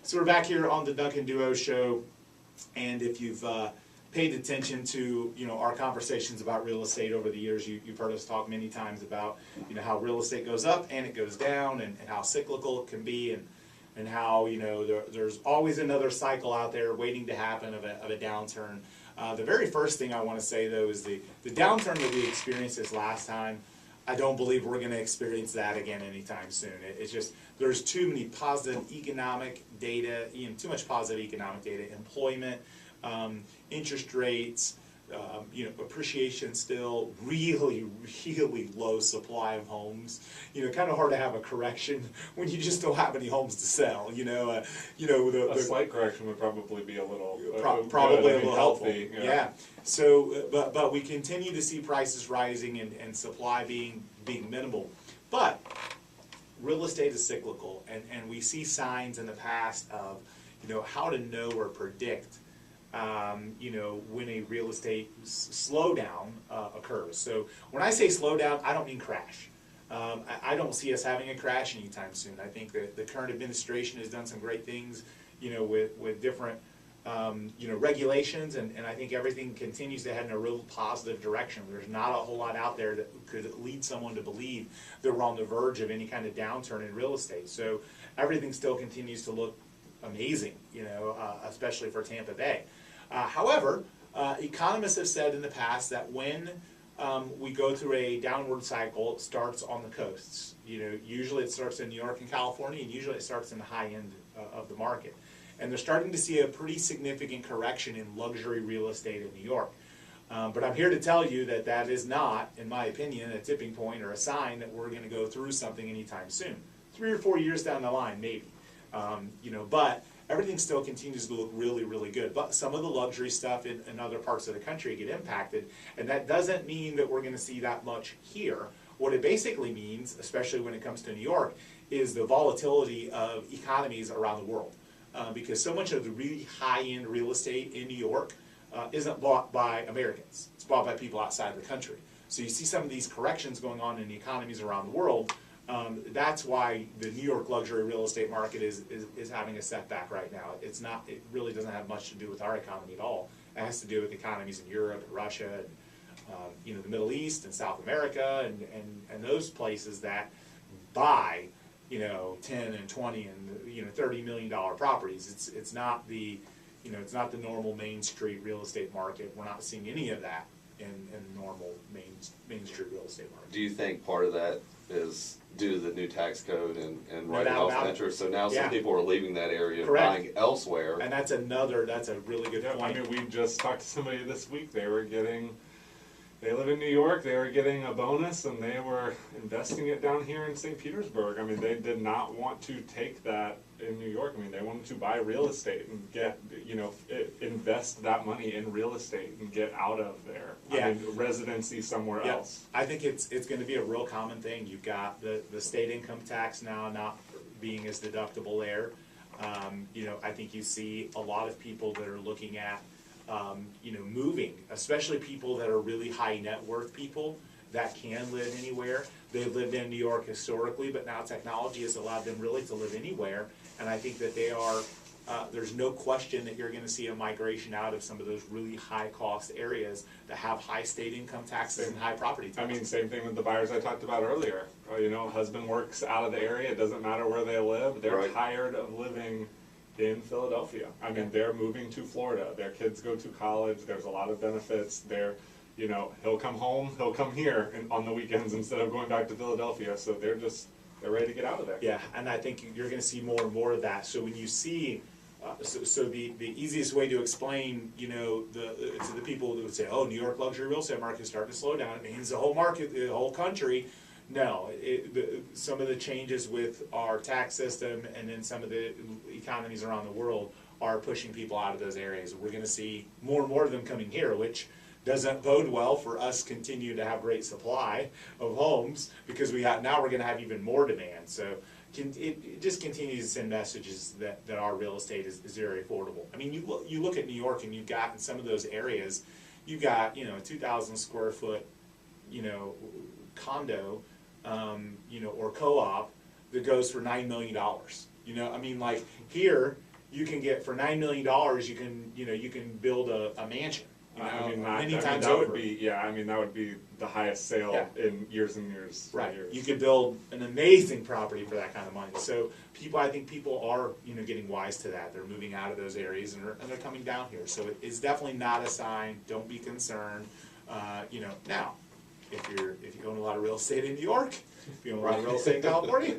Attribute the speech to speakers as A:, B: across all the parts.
A: So we're back here on the Duncan Duo Show, and if you've paid attention to our conversations about real estate over the years, you've heard us talk many times about how real estate goes up and it goes down, and how cyclical it can be, and how there's always another cycle out there waiting to happen of a downturn. The very first thing I want to say though is the downturn that we experienced this last time. I don't believe we're going to experience that again anytime soon. It's just, there's too many positive economic data, too much positive economic data, employment, interest rates, appreciation still, really, really low supply of homes. Kind of hard to have a correction when you just don't have any homes to sell.
B: A slight correction would probably be a little
A: probably a little helpful.
B: Yeah.
A: So, but we continue to see prices rising and supply being minimal. But real estate is cyclical, and we see signs in the past of how to know or predict when a real estate slowdown occurs. So when I say slowdown, I don't mean crash. I don't see us having a crash anytime soon. I think that the current administration has done some great things, with different, regulations, and I think everything continues to head in a real positive direction. There's not a whole lot out there that could lead someone to believe that we're on the verge of any kind of downturn in real estate. So everything still continues to look amazing, especially for Tampa Bay. However, economists have said in the past that when we go through a downward cycle, it starts on the coasts. Usually it starts in New York and California, and usually it starts in the high end of the market. And they're starting to see a pretty significant correction in luxury real estate in New York. But I'm here to tell you that that is not, in my opinion, a tipping point or a sign that we're going to go through something anytime soon. 3 or 4 years down the line, maybe. But everything still continues to look really, really good. But some of the luxury stuff in other parts of the country get impacted, and that doesn't mean that we're going to see that much here. What it basically means, especially when it comes to New York, is the volatility of economies around the world. Because so much of the really high-end real estate in New York isn't bought by Americans. It's bought by people outside the country. So you see some of these corrections going on in the economies around the world. That's why the New York luxury real estate market is having a setback right now. It really doesn't have much to do with our economy at all. It has to do with economies in Europe and Russia and the Middle East and South America and those places that buy 10 and 20 and $30 million properties. It's not the normal Main Street real estate market. We're not seeing any of that in the normal Main Street real estate market.
C: Do you think part of that is due to the new tax code and writing off interest? So now some people are leaving that area and buying elsewhere.
A: And that's a really good point.
B: I mean, we just talked to somebody this week. They live in New York, they were getting a bonus, and they were investing it down here in St. Petersburg. I mean, they did not want to take that in New York. I mean, they wanted to buy real estate and get, invest that money in real estate and get out of there.
A: Yeah.
B: I mean, residency somewhere else.
A: I think it's going to be a real common thing. You've got the state income tax now not being as deductible there. I think you see a lot of people that are looking at moving, especially people that are really high net worth people that can live anywhere. They've lived in New York historically, but now technology has allowed them really to live anywhere. And I think that there's no question that you're going to see a migration out of some of those really high cost areas that have high state income taxes and high property taxes.
B: I mean, same thing with the buyers I talked about earlier. Husband works out of the area, it doesn't matter where they live. They're tired of living in Philadelphia. I mean, they're moving to Florida. Their kids go to college. There's a lot of benefits. He'll come home, he'll come here on the weekends instead of going back to Philadelphia. So they're ready to get out of there.
A: Yeah, and I think you're going to see more and more of that. So when you see, the easiest way to explain, to the people that would say, oh, New York luxury real estate market is starting to slow down, it means the whole market, the whole country. No, some of the changes with our tax system and then some of the economies around the world are pushing people out of those areas. We're going to see more and more of them coming here, which doesn't bode well for us continue to have great supply of homes because now we're going to have even more demand. So it just continues to send messages that our real estate is very affordable. I mean, you look at New York and you've got in some of those areas, you've got 2,000 square foot condo or co-op that goes for $9 million. I mean, like here you can get for $9 million, you can build a mansion.
B: I mean,
A: many times
B: that
A: over.
B: would be, yeah, I mean, that would be the highest sale in years and years.
A: Right.
B: And years.
A: You could build an amazing property for that kind of money. So I think people are, getting wise to that. They're moving out of those areas and they're coming down here. So it's definitely not a sign. Don't be concerned. Now, if you own a lot of real estate in New York, if you own a lot of real estate in California,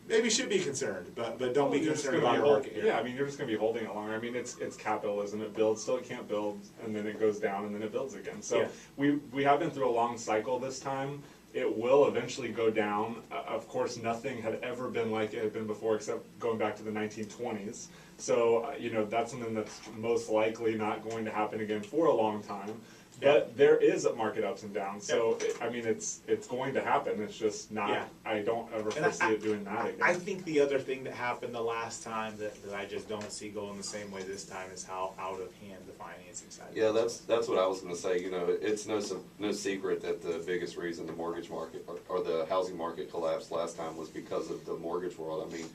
A: maybe you should be concerned, but don't be concerned about your market here.
B: Yeah, I mean, you're just going to be holding it longer. I mean, it's capitalism. It builds till it can't build, and then it goes down, and then it builds again. So we have been through a long cycle this time. It will eventually go down. Of course, nothing had ever been like it had been before, except going back to the 1920s. So, that's something that's most likely not going to happen again for a long time. But there is market ups and downs, so I mean it's going to happen. It's just not.
A: Yeah.
B: I don't ever foresee it doing that again.
A: I think the other thing that happened the last time that I just don't see going the same way this time is how out of hand the financing side.
C: Yeah, that's what I was going to say. It's no secret that the biggest reason the mortgage market or the housing market collapsed last time was because of the mortgage world. I mean,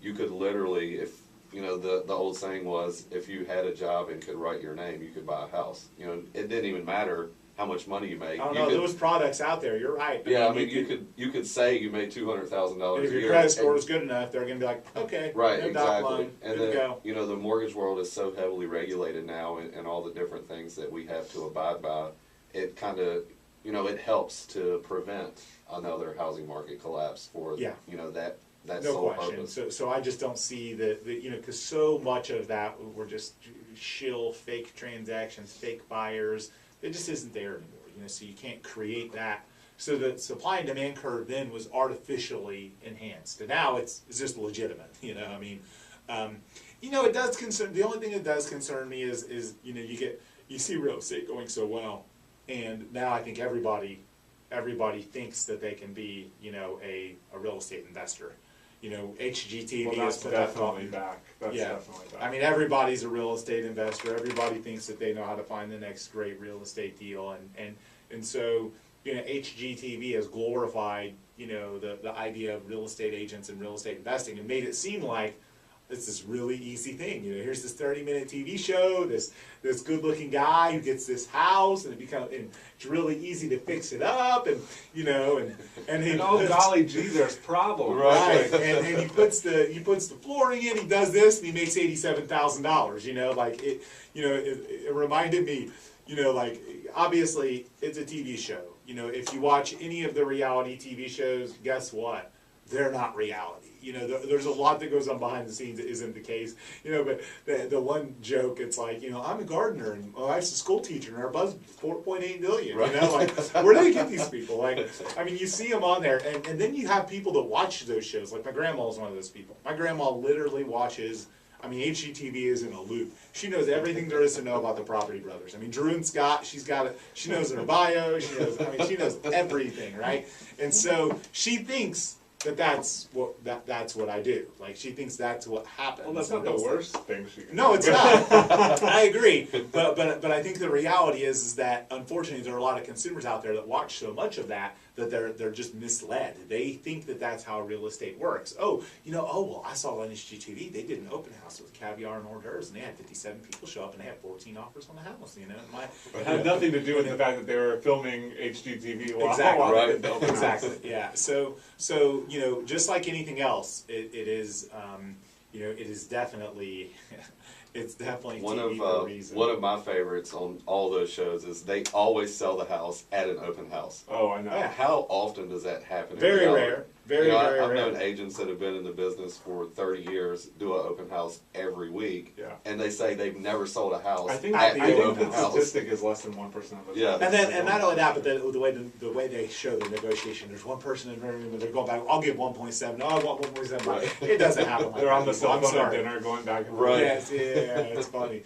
C: you could literally, if the old saying was, if you had a job and could write your name, you could buy a house. It didn't even matter how much money you made.
A: Oh no, there was products out there. You're right.
C: I mean, you could say you made $200,000 a
A: year. If your
C: year.
A: credit score is good enough, they're going to be like, okay,
C: right,
A: no
C: exactly.
A: loan,
C: And
A: good to go.
C: the mortgage world is so heavily regulated now, and all the different things that we have to abide by. It kind of, it helps to prevent another housing market collapse for that
A: No
C: sole
A: question.
C: purpose.
A: So I just don't see because so much of that were just shill, fake transactions, fake buyers. It just isn't there anymore. So you can't create that. So the supply and demand curve then was artificially enhanced, and now it's just legitimate. I mean, it does concern. The only thing that does concern me is you see real estate going so well, and now I think everybody thinks that they can be a real estate investor. HGTV
B: well,
A: is
B: that's definitely back. That's
A: yeah.
B: definitely back.
A: I mean, everybody's a real estate investor. Everybody thinks that they know how to find the next great real estate deal, and so HGTV has glorified the idea of real estate agents and real estate investing and made it seem like it's this really easy thing. Here's this 30-minute TV show, this good-looking guy who gets this house, and it's really easy to fix it up, and
B: oh golly gee, there's problems.
A: Right, and he puts the flooring in. He does this, and he makes $87,000. Like it reminded me. Like obviously it's a TV show. If you watch any of the reality TV shows, guess what? They're not reality. There's a lot that goes on behind the scenes that isn't the case. But the one joke, it's like, I'm a gardener and my wife's a school teacher and our budget's $4.8 million.
C: Right.
A: Like, where do they get these people? Like, I mean, you see them on there, and then you have people that watch those shows. Like my grandma is one of those people. My grandma literally watches. I mean, HGTV is in a loop. She knows everything there is to know about the Property Brothers. I mean, Drew and Scott, she knows their bio. She knows everything, right? And so she thinks that's what I do. Like, she thinks that's what happens.
B: Well, that's not the worst thing she can do.
A: No, it's not. I agree. But I think the reality is that unfortunately there are a lot of consumers out there that watch so much of that they're just misled. They think that that's how real estate works. Well, I saw on HGTV they did an open house with caviar and hors d'oeuvres, and they had 57 people show up, and they had 14 offers on the house.
B: It had nothing to do with the fact that they were filming HGTV.
A: Exactly.
C: Right.
A: Exactly. Yeah. So just like anything else, it is definitely. It's definitely TV for a reason.
C: One of my favorites on all those shows is they always sell the house at an open house.
B: Oh, I know.
A: Yeah.
C: How often does that happen?
A: Very rare. Very
C: I've
A: rare.
C: known agents that have been in the business for 30 years do an open house every week, and they say they've never sold a house.
B: I think
C: at
B: the
C: open house.
B: statistic is less than 1% of it.
C: Yeah.
A: And not only that, but the way they show the negotiation, there's one person in the room, they're going back. I'll give 1.7. No, I want 1.7. Right. It doesn't happen. Like
B: They're on the
A: that.
B: cell
A: I'm
B: phone at
A: sorry.
B: dinner going back and forth.
C: Right.
A: Yes, yeah, it's funny.